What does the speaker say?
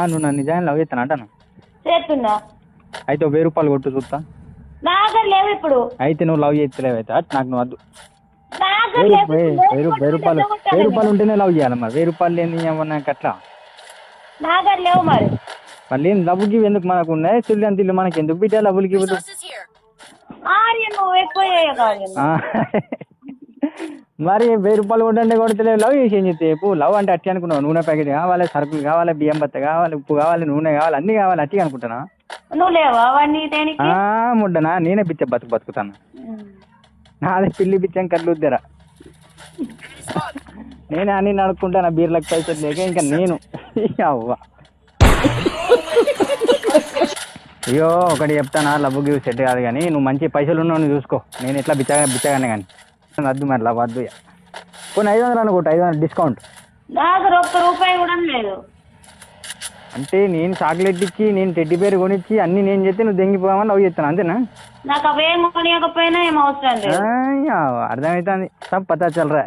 నువ్వు నన్ను నిజంగా లవ్ చేస్తాను అంటాను. చేస్తున్నా. అయితే 1000 రూపాయలు కొట్టు చూస్తా. నా దగ్గర లేవు ఇప్పుడు. అయితే నువ్వు లవ్ చేస్తలేవు అయితే నాకు నువ్వు వద్దు. నా దగ్గర లేవు. 1000 రూపాయలు ఉంటేనే లవ్ చేయాలి మరి. 1000 రూపాయలు లేని ఏమన్నా అట్లా నా దగ్గర లేవు మరి. మళ్ళీ లవ్వుకి ఎందుకు మనకు ఉన్నాయి చెల్లి అంత ఇల్లు మనకి ఎందుకు బిడ్డ లవ్వులకి ఇవ్వదు. నువ్వు ఎక్కువ చేయగాలి. మరి 1000 రూపాయలు కొట్టండి కొడతలేవు లవ్ చేసి ఏం చెప్తే చెప్పు. లవ్ అంటే అట్టి అనుకున్నావు. నూనె ప్యాకెట్ కావాలి, సరుకులు కావాలి, బియ్యం బత్త కావాలి, ఉప్పు కావాలి, నూనె కావాలి, అన్ని కావాలి అట్టి అనుకుంటున్నా. నువ్వు లేవా అవన్నీ దేనికి? ముడ్డనా నేనే పిచ్చ బతుకుతాను. నాదే పిల్లి పిచ్చం కళ్ళు ఉద్దరా. నేనే అన్ని నడుపుకుంటాను బీర్లకు పైసలు లేక. ఇంకా నేను అవ్వ అయ్యో ఒకటి చెప్తానా, లవ్వుకి సెట్ కాదు కానీ నువ్వు మంచి పైసలు ఉన్నావు చూసుకో. నేను ఎట్లా బిచ్చగానే కానీ వద్దు మరి లవ్ వద్దు. కొన్ని 500 అనుకోండి, 500 డిస్కౌంట్. నాకు ₹1 కూడా లేదు. అంటే నేను చాక్లెట్ ఇచ్చి నేను టెడ్డీ బేర్ కొనిచ్చి అన్ని నేను చెప్తే నువ్వు దెంగిపోవామని లవ్ చేస్తాను అంతేనా? నాకు అవేం కొనియకపోయినా ఏం అవసరం లేదు. అర్థమవుతుంది. సబ్ పతా చల్ రా.